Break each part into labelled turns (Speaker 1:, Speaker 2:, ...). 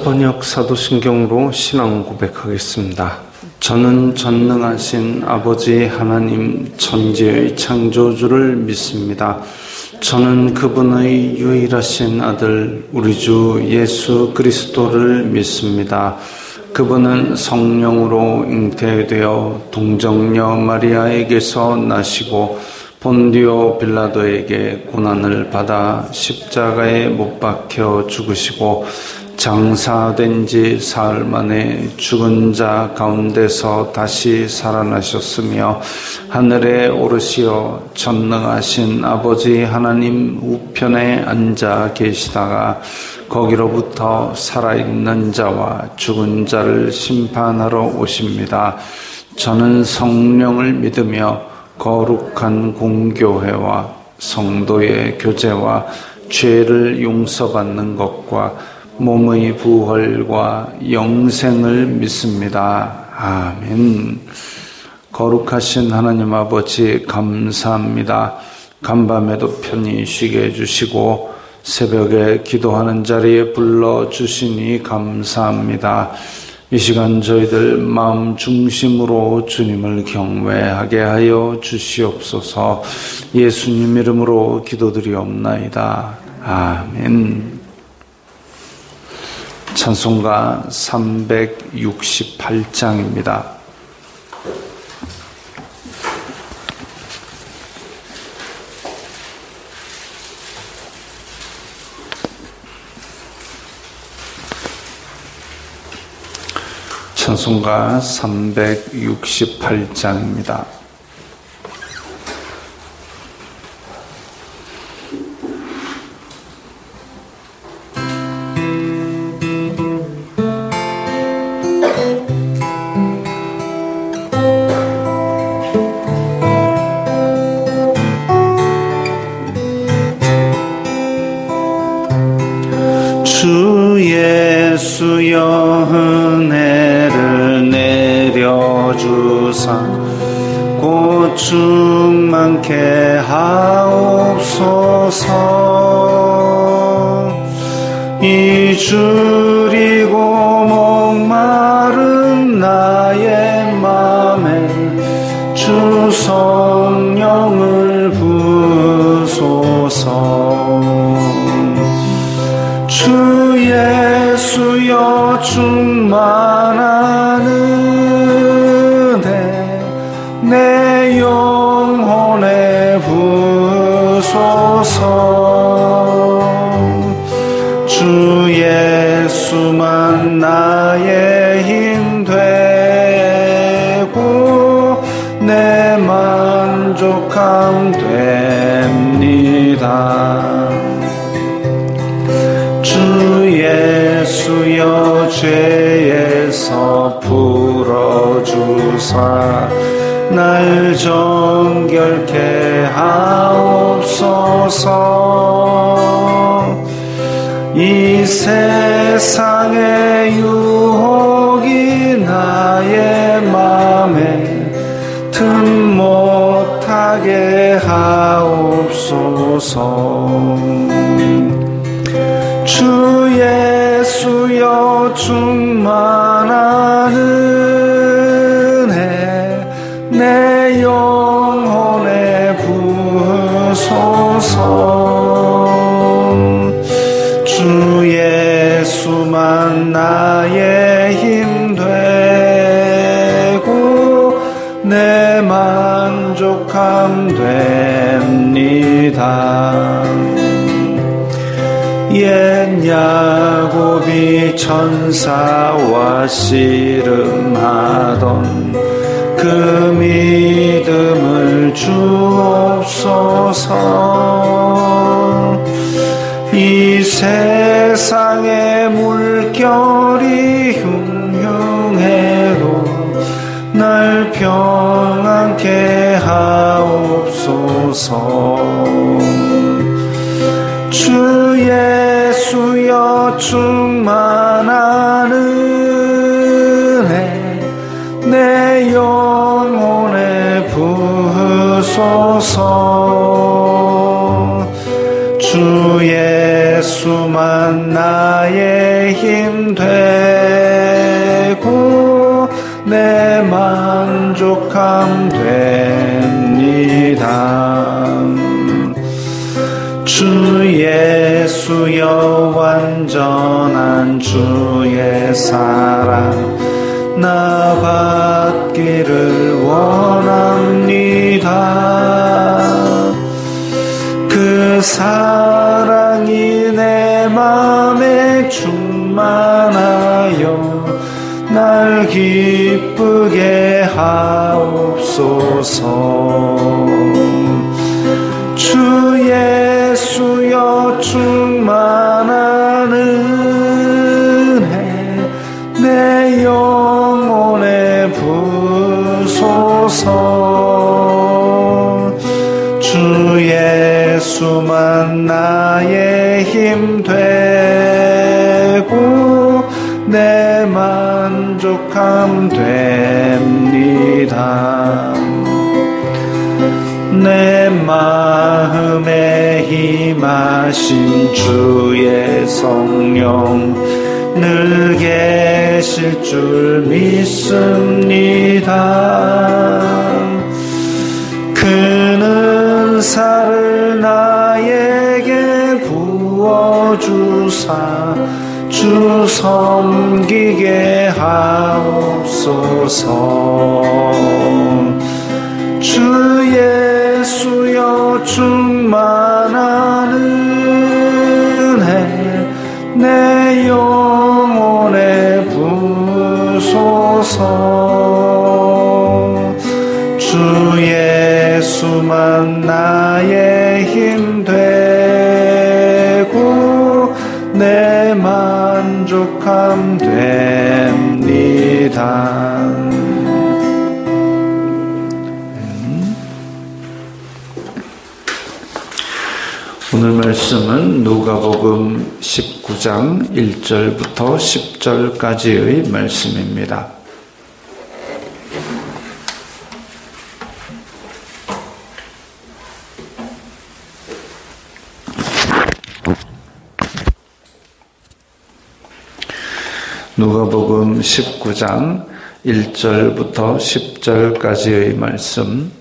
Speaker 1: 번역 사도신경으로 신앙 고백하겠습니다. 저는 전능하신 아버지 하나님 천지의 창조주를 믿습니다. 저는 그분의 유일하신 아들 우리 주 예수 그리스도를 믿습니다. 그분은 성령으로 잉태되어 동정녀 마리아에게서 나시고 본디오 빌라도에게 고난을 받아 십자가에 못 박혀 죽으시고 장사된 지 사흘 만에 죽은 자 가운데서 다시 살아나셨으며 하늘에 오르시어 전능하신 아버지 하나님 우편에 앉아 계시다가 거기로부터 살아있는 자와 죽은 자를 심판하러 오십니다. 저는 성령을 믿으며 거룩한 공교회와 성도의 교제와 죄를 용서받는 것과 몸의 부활과 영생을 믿습니다. 아멘. 거룩하신 하나님 아버지 감사합니다. 간밤에도 편히 쉬게 해주시고 새벽에 기도하는 자리에 불러주시니 감사합니다. 이 시간 저희들 마음 중심으로 주님을 경외하게 하여 주시옵소서. 예수님 이름으로 기도드리옵나이다. 아멘. 찬송가 368장입니다. 찬송가 368장입니다.
Speaker 2: 주 예수여 은혜를 내려주사 곧 충만케 하옵소서. 이주리고 목마른 나의 맘에 주 성령을 부소서. 주 예수여 충만한 은혜 내 영혼에 부소서. 주 예수만 나의 힘 되고 내 만족함 됩니다. 예수여 죄에서 풀어주사 날 정결케 하옵소서. 이 세상의 유혹이 나의 맘에 틈 못하게 하옵소서. 주 예수여 충만한 은혜 내 영혼에 부소서. 주 예수만 나의 힘 되고 내 만족함 됩니다. 옛 야곱이 천사와 씨름하던 그 믿음을 주옵소서. 이 세상의 물결이 흉흉해도 날 평안케 하옵소서. 주 예수여 충만한 은혜 내 영혼에 부소서. 주 예수만 나의 힘 되고 만족함됩니다. 주 예수여 완전한 주의 사랑 나 받기를 원합니다. 그 사랑이 내 맘에 충만하여 날 기쁘게 하옵소서. 주 예수여 충만한 은혜 내 영혼에 부소서. 주 예수만 나의 힘 되고 내 만족함 됩니다. 내 마음에 임하신 주의 성령 늘 계실 줄 믿습니다. 그는 은사를 나에게 부어주사 주 섬기게 하옵소서. 주 예수여 충만한 은혜 내 영혼에 부소서. 주 예수만 나의 힘 되고 내 만족함 됩니다.
Speaker 1: 오늘 말씀은 누가복음 19장 1절부터 10절까지의 말씀입니다. 누가복음 19장 1절부터 10절까지의 말씀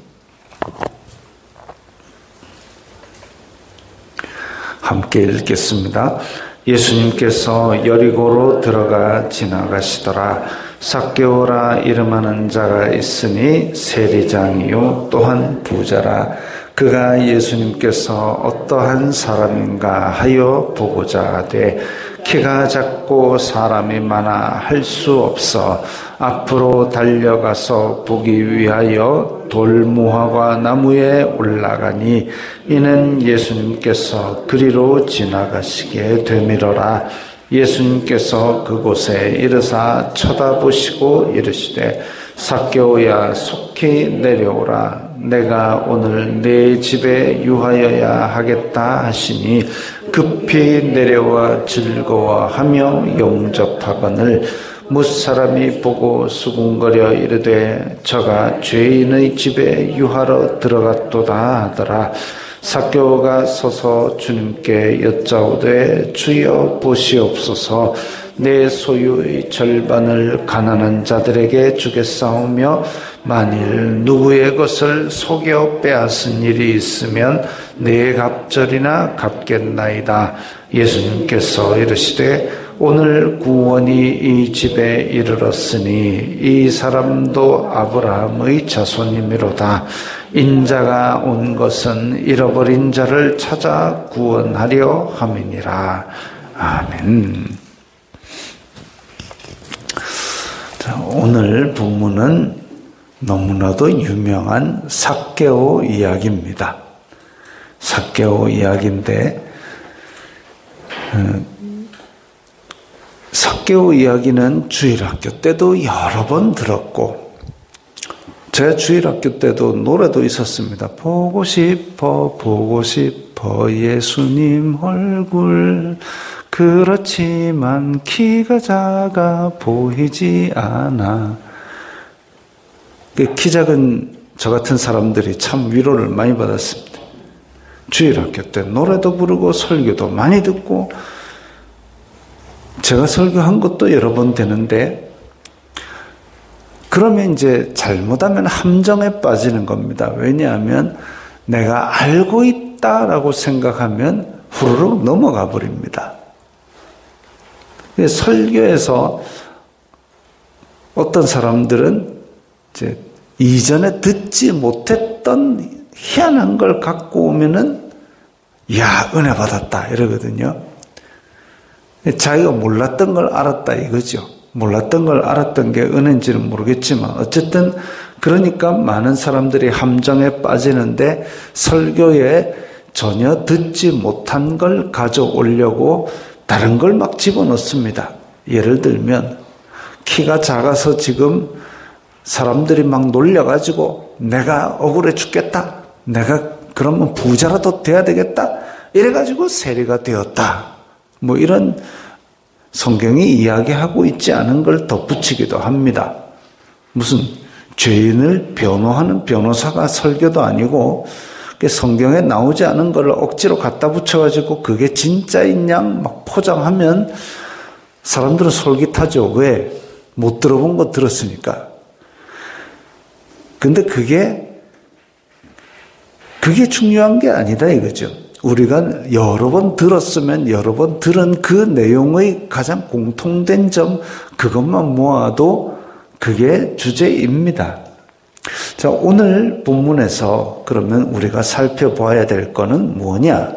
Speaker 1: 함께 읽겠습니다. 예수님께서 여리고로 들어가 지나가시더라. 삭개오라 이름하는 자가 있으니 세리장이요 또한 부자라. 그가 예수님께서 어떠한 사람인가 하여 보고자 하되 키가 작고 사람이 많아 할 수 없어 앞으로 달려가서 보기 위하여 돌무화과 나무에 올라가니 이는 예수님께서 그리로 지나가시게 되미러라. 예수님께서 그곳에 이르사 쳐다보시고 이르시되 삭개오야 속히 내려오라. 내가 오늘 네 집에 유하여야 하겠다 하시니 급히 내려와 즐거워하며 영접하거늘 무사람이 보고 수군거려 이르되 저가 죄인의 집에 유하러 들어갔도다 하더라. 삭개오가 서서 주님께 여짜오되 주여 보시옵소서. 내 소유의 절반을 가난한 자들에게 주겠사오며 만일 누구의 것을 속여 빼앗은 일이 있으면 네 갑절이나 갚겠나이다. 예수님께서 이르시되 오늘 구원이 이 집에 이르렀으니 이 사람도 아브라함의 자손이미로다. 인자가 온 것은 잃어버린 자를 찾아 구원하려 함이니라. 아멘. 자, 오늘 본문은 너무나도 유명한 삭개오 이야기입니다. 삭개오 이야기인데 삭개오 이야기는 주일학교 때도 여러 번 들었고 제가 주일학교 때도 노래도 있었습니다. 보고 싶어 예수님 얼굴 그렇지만 키가 작아 보이지 않아. 키 작은 저 같은 사람들이 참 위로를 많이 받았습니다. 주일학교 때 노래도 부르고 설교도 많이 듣고 제가 설교한 것도 여러 번 되는데 그러면 이제 잘못하면 함정에 빠지는 겁니다. 왜냐하면 내가 알고 있다라고 생각하면 후루룩 넘어가 버립니다. 설교에서 어떤 사람들은 이제 이전에 듣지 못했던 희한한 걸 갖고 오면은 야, 은혜 받았다 이러거든요. 자기가 몰랐던 걸 알았다 이거죠. 몰랐던 걸 알았던 게 은혜인지는 모르겠지만 어쨌든 그러니까 많은 사람들이 함정에 빠지는데 설교에 전혀 듣지 못한 걸 가져오려고 다른 걸 막 집어넣습니다. 예를 들면 키가 작아서 지금 사람들이 막 놀려가지고 내가 억울해 죽겠다. 내가 그러면 부자라도 돼야 되겠다. 이래가지고 세리가 되었다. 뭐 이런 성경이 이야기하고 있지 않은 걸 덧붙이기도 합니다. 무슨 죄인을 변호하는 변호사가 설교도 아니고 성경에 나오지 않은 걸 억지로 갖다 붙여가지고 그게 진짜인 양 막 포장하면 사람들은 솔깃하죠. 왜? 못 들어본 거 들었으니까. 근데 그게 중요한 게 아니다 이거죠. 우리가 여러 번 들었으면 여러 번 들은 그 내용의 가장 공통된 점 그것만 모아도 그게 주제입니다. 자, 오늘 본문에서 그러면 우리가 살펴봐야 될 거는 뭐냐?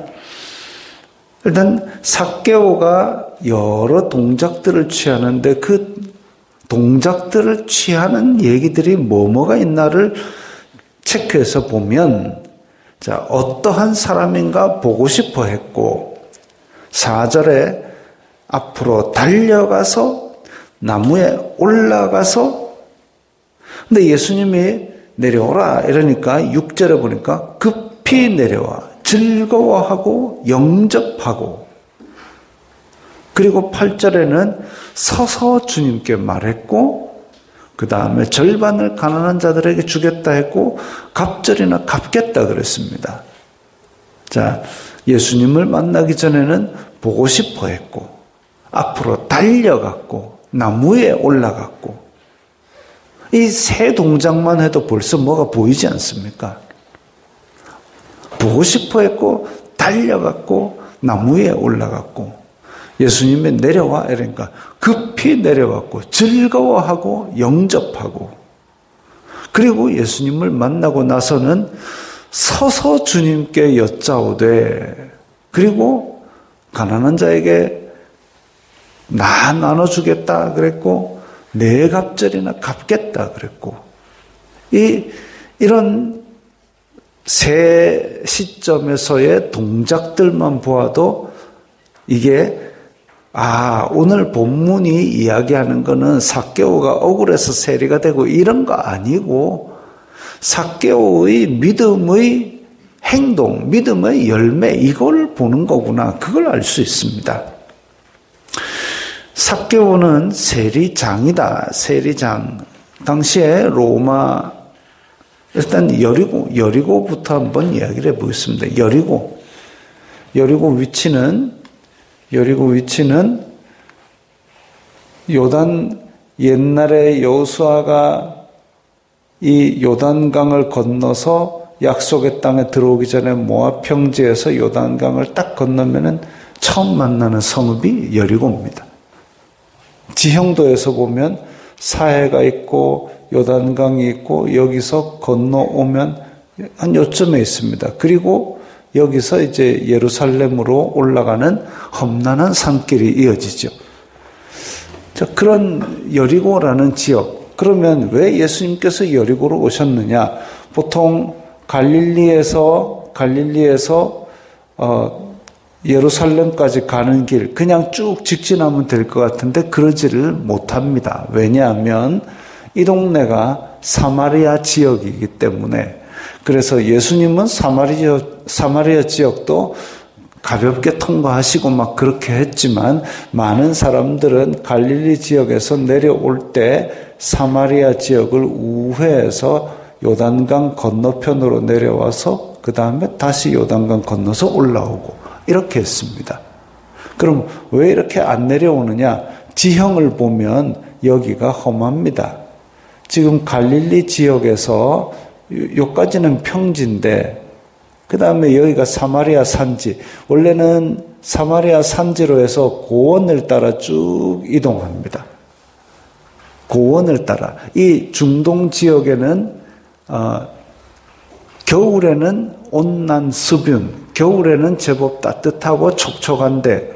Speaker 1: 일단 삭개오가 여러 동작들을 취하는데 그 동작들을 취하는 얘기들이 뭐가 있나를 체크해서 보면 자, 어떠한 사람인가 보고 싶어 했고 4절에 앞으로 달려가서 나무에 올라가서 근데 예수님이 내려오라 이러니까 6절에 보니까 급히 내려와 즐거워하고 영접하고 그리고 8절에는 서서 주님께 말했고 그 다음에 절반을 가난한 자들에게 주겠다 했고 갑절이나 갚겠다 그랬습니다. 자, 예수님을 만나기 전에는 보고 싶어 했고 앞으로 달려갔고 나무에 올라갔고 이 세 동작만 해도 벌써 뭐가 보이지 않습니까? 보고 싶어 했고 달려갔고 나무에 올라갔고 예수님이 내려와 이러니까 급히 내려갔고 즐거워하고 영접하고 그리고 예수님을 만나고 나서는 서서 주님께 여짜오되 그리고 가난한 자에게 나 나눠주겠다 그랬고 내 갑절이나 갚겠다 그랬고 이런 세 시점에서의 동작들만 보아도 이게 오늘 본문이 이야기하는 거는 삭개오가 억울해서 세리가 되고 이런 거 아니고 삭개오의 믿음의 행동, 믿음의 열매 이걸 보는 거구나. 그걸 알 수 있습니다. 삭개오는 세리장이다. 세리장. 당시에 로마 일단 여리고부터 한번 이야기를 해보겠습니다. 여리고 위치는 요단 옛날에 여호수아가 이 요단강을 건너서 약속의 땅에 들어오기 전에 모압 평지에서 요단강을 딱 건너면은 처음 만나는 성읍이 여리고입니다. 지형도에서 보면 사해가 있고 요단강이 있고 여기서 건너오면 한 요쯤에 있습니다. 그리고 여기서 이제 예루살렘으로 올라가는 험난한 산길이 이어지죠. 자, 그런 여리고라는 지역. 그러면 왜 예수님께서 여리고로 오셨느냐? 보통 갈릴리에서 예루살렘까지 가는 길 그냥 쭉 직진하면 될 것 같은데 그러지를 못합니다. 왜냐하면 이 동네가 사마리아 지역이기 때문에 그래서 예수님은 사마리아 지역도 가볍게 통과하시고 막 그렇게 했지만 많은 사람들은 갈릴리 지역에서 내려올 때 사마리아 지역을 우회해서 요단강 건너편으로 내려와서 그 다음에 다시 요단강 건너서 올라오고 이렇게 했습니다. 그럼 왜 이렇게 안 내려오느냐? 지형을 보면 여기가 험합니다. 지금 갈릴리 지역에서 요까지는 평지인데 그 다음에 여기가 사마리아 산지. 원래는 사마리아 산지로 해서 고원을 따라 쭉 이동합니다. 고원을 따라. 이 중동 지역에는 겨울에는 온난 수분, 겨울에는 제법 따뜻하고 촉촉한데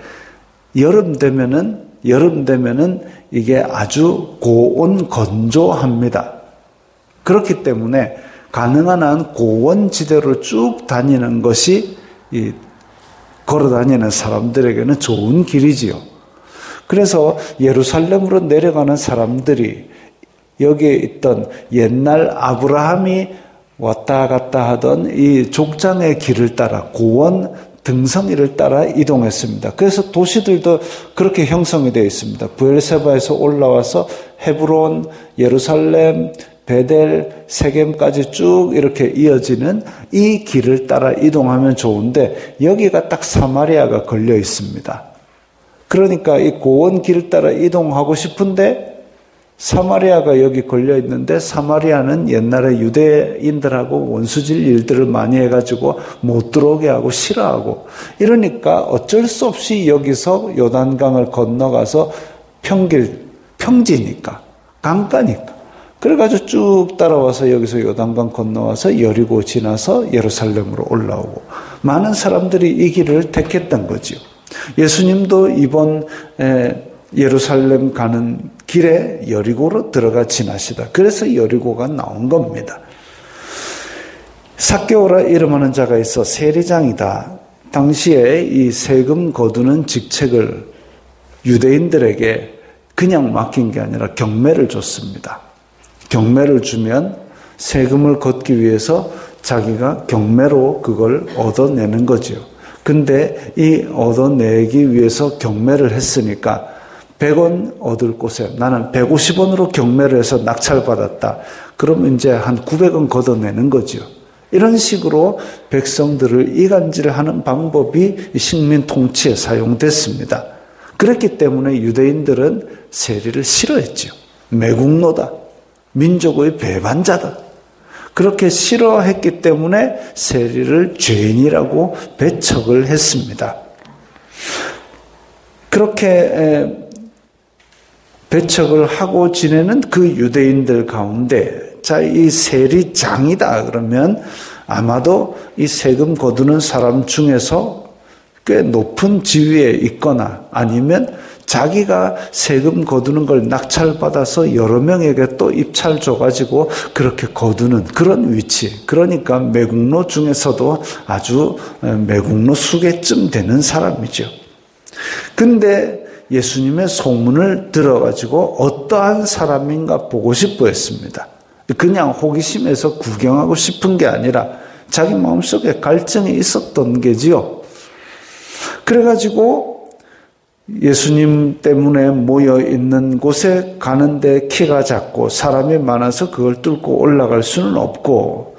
Speaker 1: 여름 되면은 이게 아주 고온 건조합니다. 그렇기 때문에 가능한 한 고원 지대로 쭉 다니는 것이 걸어 다니는 사람들에게는 좋은 길이지요. 그래서 예루살렘으로 내려가는 사람들이 여기에 있던 옛날 아브라함이 왔다 갔다 하던 이 족장의 길을 따라 고원 등성이를 따라 이동했습니다. 그래서 도시들도 그렇게 형성이 되어 있습니다. 브엘세바에서 올라와서 헤브론, 예루살렘, 베델, 세겜까지 쭉 이렇게 이어지는 이 길을 따라 이동하면 좋은데 여기가 딱 사마리아가 걸려 있습니다. 그러니까 이 고원 길을 따라 이동하고 싶은데 사마리아가 여기 걸려 있는데 사마리아는 옛날에 유대인들하고 원수질 일들을 많이 해가지고 못 들어오게 하고 싫어하고 이러니까 어쩔 수 없이 여기서 요단강을 건너가서 평지니까 강가니까 그래가지고 쭉 따라와서 여기서 요단강 건너와서 여리고 지나서 예루살렘으로 올라오고 많은 사람들이 이 길을 택했던 거죠. 예수님도 이번 예루살렘 가는 길에 여리고로 들어가 지나시다. 그래서 여리고가 나온 겁니다. 삭개오라 이름하는 자가 있어 세리장이다. 당시에 이 세금 거두는 직책을 유대인들에게 그냥 맡긴 게 아니라 경매를 줬습니다. 경매를 주면 세금을 걷기 위해서 자기가 경매로 그걸 얻어내는 거죠. 근데 이 얻어내기 위해서 경매를 했으니까 100원 얻을 곳에 나는 150원으로 경매를 해서 낙찰받았다. 그럼 이제 한 900원 걷어내는 거죠. 이런 식으로 백성들을 이간질하는 방법이 식민 통치에 사용됐습니다. 그렇기 때문에 유대인들은 세리를 싫어했죠. 매국노다. 민족의 배반자다. 그렇게 싫어했기 때문에 세리를 죄인이라고 배척을 했습니다. 그렇게 배척을 하고 지내는 그 유대인들 가운데 자, 이 세리장이다 그러면 아마도 이 세금 거두는 사람 중에서 꽤 높은 지위에 있거나 아니면 자기가 세금 거두는 걸 낙찰받아서 여러 명에게 또 입찰 줘가지고 그렇게 거두는 그런 위치. 그러니까 매국노 중에서도 아주 매국노 수계쯤 되는 사람이죠. 근데 예수님의 소문을 들어가지고 어떠한 사람인가 보고 싶어 했습니다. 그냥 호기심에서 구경하고 싶은 게 아니라 자기 마음속에 갈증이 있었던 게지요. 그래가지고 예수님 때문에 모여 있는 곳에 가는데 키가 작고 사람이 많아서 그걸 뚫고 올라갈 수는 없고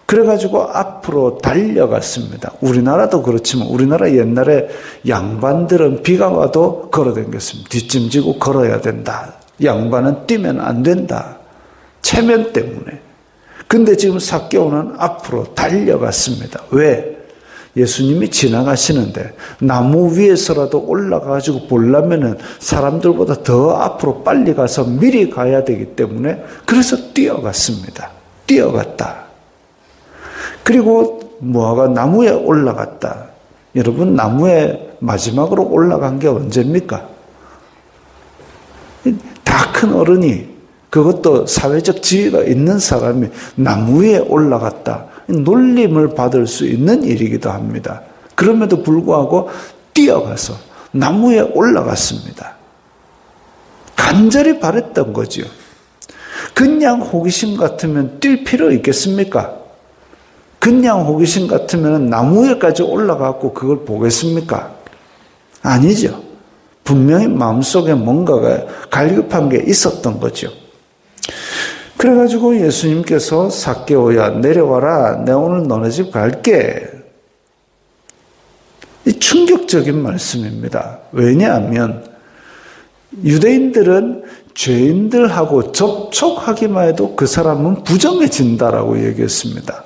Speaker 1: 그래가지고 앞으로 달려갔습니다. 우리나라도 그렇지만 우리나라 옛날에 양반들은 비가 와도 걸어다녔습니다. 뒷짐지고 걸어야 된다. 양반은 뛰면 안 된다. 체면 때문에. 근데 지금 삭개오는 앞으로 달려갔습니다. 왜? 예수님이 지나가시는데 나무 위에서라도 올라가가지고 보려면은 사람들보다 더 앞으로 빨리 가서 미리 가야 되기 때문에 그래서 뛰어갔습니다. 뛰어갔다. 그리고 무화과 나무에 올라갔다. 여러분 나무에 마지막으로 올라간 게 언제입니까? 다 큰 어른이 그것도 사회적 지위가 있는 사람이 나무 위에 올라갔다. 놀림을 받을 수 있는 일이기도 합니다. 그럼에도 불구하고 뛰어가서 나무에 올라갔습니다. 간절히 바랬던 거죠. 그냥 호기심 같으면 뛸 필요 있겠습니까? 그냥 호기심 같으면 나무 위에까지 올라가고 그걸 보겠습니까? 아니죠. 분명히 마음속에 뭔가가 갈급한 게 있었던 거죠. 그래가지고 예수님께서 삭개오야 내려와라. 내가 오늘 너네 집 갈게. 이 충격적인 말씀입니다. 왜냐하면 유대인들은 죄인들하고 접촉하기만 해도 그 사람은 부정해진다라고 얘기했습니다.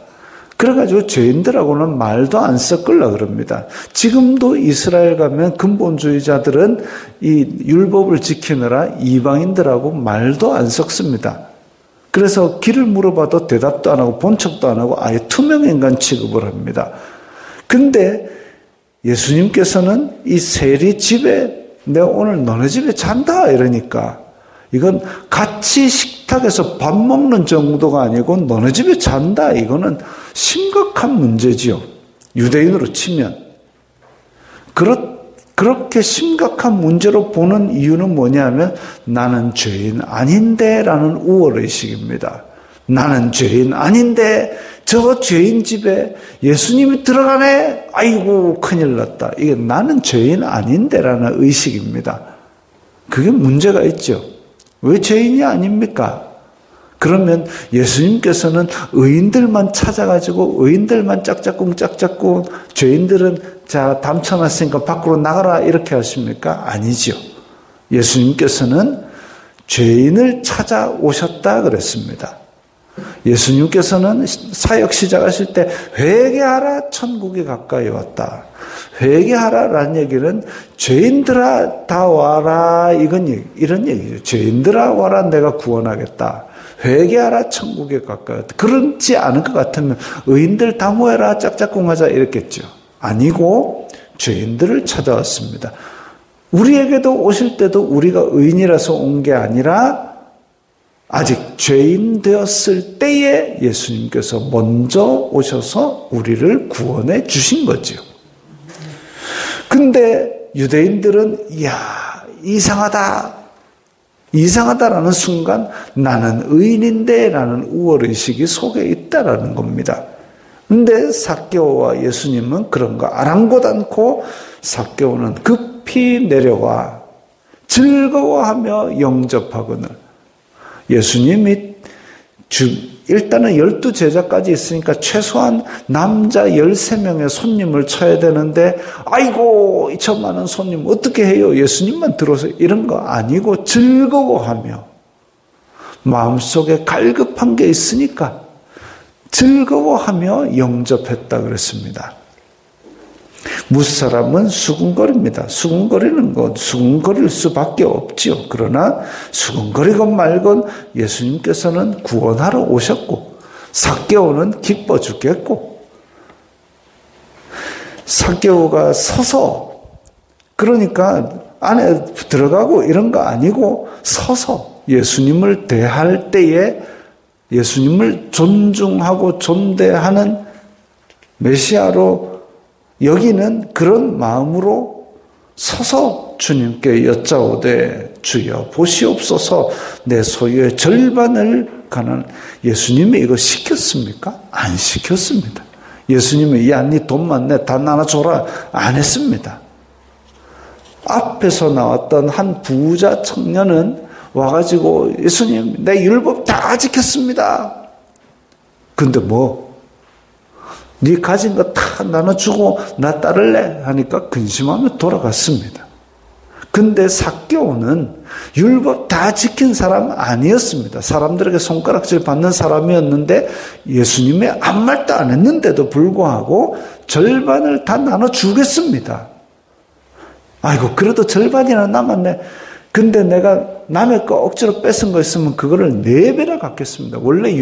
Speaker 1: 그래가지고 죄인들하고는 말도 안 섞으려 그럽니다. 지금도 이스라엘 가면 근본주의자들은 이 율법을 지키느라 이방인들하고 말도 안 섞습니다. 그래서 길을 물어봐도 대답도 안 하고 본척도 안 하고 아예 투명인간 취급을 합니다. 근데 예수님께서는 이 세리 집에 내가 오늘 너네 집에 잔다 이러니까 이건 같이 식탁에서 밥 먹는 정도가 아니고 너네 집에 잔다. 이거는 심각한 문제지요. 유대인으로 치면. 그렇게 심각한 문제로 보는 이유는 뭐냐면 나는 죄인 아닌데 라는 우월의식입니다. 나는 죄인 아닌데 저 죄인 집에 예수님이 들어가네. 아이고 큰일 났다. 이게 나는 죄인 아닌데 라는 의식입니다. 그게 문제가 있죠. 왜 죄인이 아닙니까? 그러면 예수님께서는 의인들만 찾아가지고 의인들만 짝짝꿍 죄인들은 자 담쳐놨으니까 밖으로 나가라 이렇게 하십니까? 아니죠. 예수님께서는 죄인을 찾아오셨다 그랬습니다. 예수님께서는 사역 시작하실 때 회개하라 천국이 가까이 왔다. 회개하라라는 얘기는 죄인들아 다 와라 이런 얘기죠. 죄인들아 와라 내가 구원하겠다. 회개하라 천국에 가까이 왔다. 그렇지 않을 것 같으면 의인들 다 모여라 짝짝꿍하자 이랬겠죠. 아니고 죄인들을 찾아왔습니다. 우리에게도 오실 때도 우리가 의인이라서 온 게 아니라 아직 죄인 되었을 때에 예수님께서 먼저 오셔서 우리를 구원해 주신 거죠. 근데 유대인들은 이야 이상하다라는 순간 나는 의인인데 라는 우월의식이 속에 있다라는 겁니다. 근데 삭개오와 예수님은 그런 거 아랑곳 않고 삭개오는 급히 내려와 즐거워하며 영접하거늘 예수님이 일단은 12제자까지 있으니까 최소한 남자 13명의 손님을 쳐야 되는데 아이고 저 많은 손님 어떻게 해요? 예수님만 들어서 이런 거 아니고 즐거워하며 마음속에 갈급한 게 있으니까 즐거워하며 영접했다 그랬습니다. 무사람은 수군거립니다. 수군거리는 것, 수군거릴 수밖에 없지요. 그러나 수군거리건 말건 예수님께서는 구원하러 오셨고 삭개오는 기뻐 죽겠고 삭개오가 서서 그러니까 안에 들어가고 이런 거 아니고 서서 예수님을 대할 때에 예수님을 존중하고 존대하는 메시아로 여기는 그런 마음으로 서서 주님께 여짜오되 주여 보시옵소서 내 소유의 절반을 가난 예수님이 이거 시켰습니까? 안 시켰습니다. 예수님이 야 니 돈 많네 다 나눠줘라 안 했습니다. 앞에서 나왔던 한 부자 청년은 와가지고 예수님 내 율법 다 지켰습니다. 근데 네 가진 거 다 나눠주고 나 따를래? 하니까 근심하며 돌아갔습니다. 근데 삭개오는 율법 다 지킨 사람 아니었습니다. 사람들에게 손가락질 받는 사람이었는데 예수님이 아무 말도 안 했는데도 불구하고 절반을 다 나눠주겠습니다. 아이고 그래도 절반이나 남았네. 근데 내가 남의 거 억지로 뺏은 거 있으면 그거를 4배나 갚겠습니다. 원래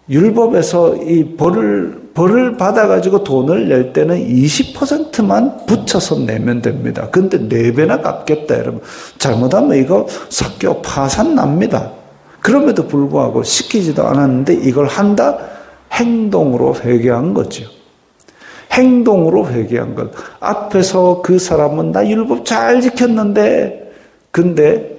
Speaker 1: 율법에서 이 벌을 받아가지고 돈을 낼 때는 20%만 붙여서 내면 됩니다. 근데 4배나 갚겠다, 여러분. 잘못하면 이거 삭개오 파산 납니다. 그럼에도 불구하고 시키지도 않았는데 이걸 한다? 행동으로 회개한 거죠. 행동으로 회개한 것. 앞에서 그 사람은 나 율법 잘 지켰는데, 근데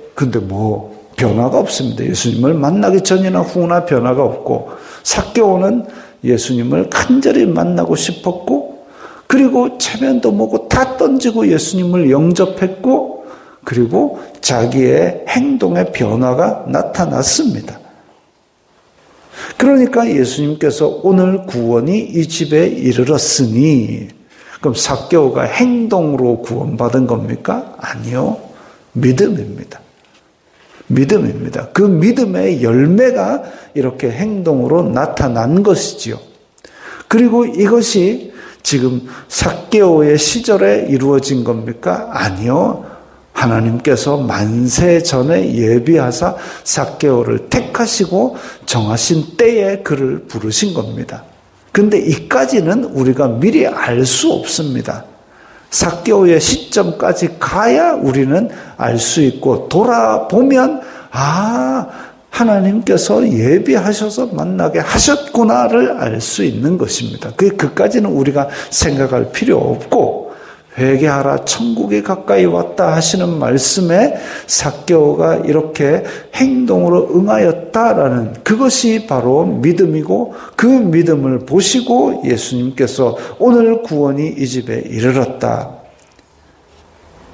Speaker 1: 변화가 없습니다. 예수님을 만나기 전이나 후나 변화가 없고, 삭개오는 예수님을 간절히 만나고 싶었고 그리고 체면도 먹고 다 던지고 예수님을 영접했고 그리고 자기의 행동의 변화가 나타났습니다. 그러니까 예수님께서 오늘 구원이 이 집에 이르렀으니 그럼 삭개오가 행동으로 구원받은 겁니까? 아니요. 믿음입니다. 믿음입니다. 그 믿음의 열매가 이렇게 행동으로 나타난 것이지요. 그리고 이것이 지금 삭개오의 시절에 이루어진 겁니까? 아니요. 하나님께서 만세 전에 예비하사 삭개오를 택하시고 정하신 때에 그를 부르신 겁니다. 근데 이까지는 우리가 미리 알 수 없습니다. 삭개오의 시점까지 가야 우리는 알 수 있고 돌아보면 하나님께서 예비하셔서 만나게 하셨구나를 알 수 있는 것입니다. 그까지는 우리가 생각할 필요 없고 회개하라 천국이 가까이 왔다 하시는 말씀에 삭개오가 이렇게 행동으로 응하였다라는 그것이 바로 믿음이고 그 믿음을 보시고 예수님께서 오늘 구원이 이 집에 이르렀다.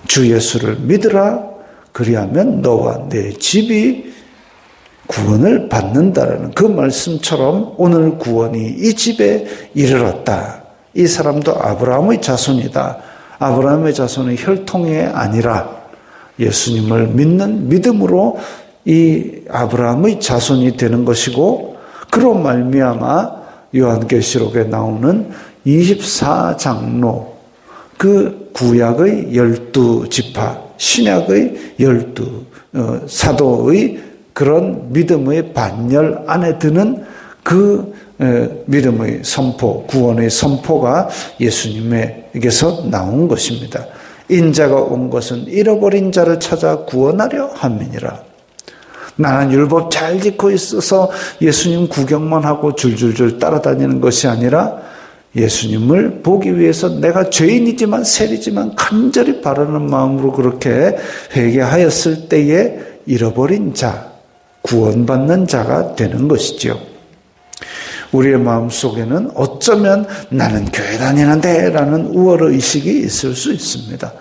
Speaker 1: 주 예수를 믿으라. 그리하면 너와 내 집이 구원을 받는다라는 그 말씀처럼 오늘 구원이 이 집에 이르렀다. 이 사람도 아브라함의 자손이다. 아브라함의 자손의 혈통이 아니라 예수님을 믿는 믿음으로 이 아브라함의 자손이 되는 것이고 그로 말미암아 요한계시록에 나오는 24장로 그 구약의 12지파 신약의 12 사도의 그런 믿음의 반열 안에 드는 그 믿음의 선포, 구원의 선포가 예수님에게서 나온 것입니다. 인자가 온 것은 잃어버린 자를 찾아 구원하려 함이니라. 나는 율법 잘 지키고 있어서 예수님 구경만 하고 줄줄줄 따라다니는 것이 아니라 예수님을 보기 위해서 내가 죄인이지만 세리지만 간절히 바라는 마음으로 그렇게 회개하였을 때에 잃어버린 자, 구원받는 자가 되는 것이지요. 우리의 마음속에는 어쩌면 나는 교회 다니는데 라는 우월의식이 있을 수 있습니다.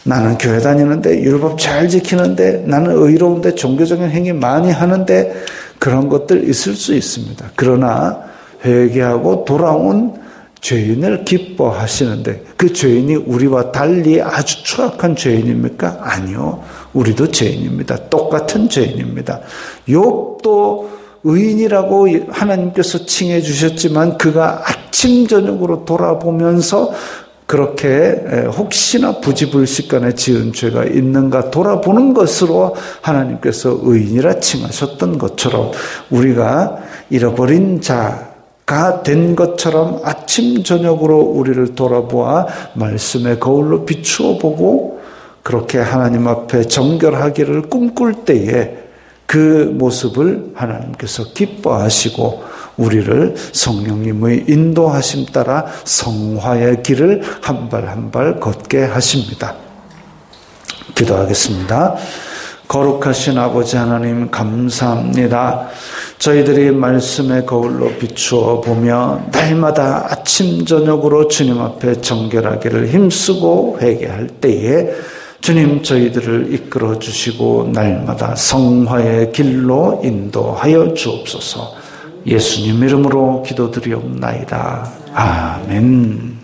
Speaker 1: 나는 교회 다니는데 율법 잘 지키는데 나는 의로운데 종교적인 행위 많이 하는데 그런 것들 있을 수 있습니다. 그러나 회개하고 돌아온 죄인을 기뻐하시는데 그 죄인이 우리와 달리 아주 추악한 죄인입니까? 아니요. 우리도 죄인입니다. 똑같은 죄인입니다. 욥도 의인이라고 하나님께서 칭해 주셨지만 그가 아침 저녁으로 돌아보면서 그렇게 혹시나 부지불식간에 지은 죄가 있는가 돌아보는 것으로 하나님께서 의인이라 칭하셨던 것처럼 우리가 잃어버린 자가 된 것처럼 아침 저녁으로 우리를 돌아보아 말씀의 거울로 비추어 보고 그렇게 하나님 앞에 정결하기를 꿈꿀 때에 그 모습을 하나님께서 기뻐하시고 우리를 성령님의 인도하심 따라 성화의 길을 한 발 한 발 걷게 하십니다. 기도하겠습니다. 거룩하신 아버지 하나님 감사합니다. 저희들이 말씀의 거울로 비추어 보며 날마다 아침 저녁으로 주님 앞에 정결하기를 힘쓰고 회개할 때에 주님 저희들을 이끌어 주시고 날마다 성화의 길로 인도하여 주옵소서. 예수님 이름으로 기도드리옵나이다. 아멘.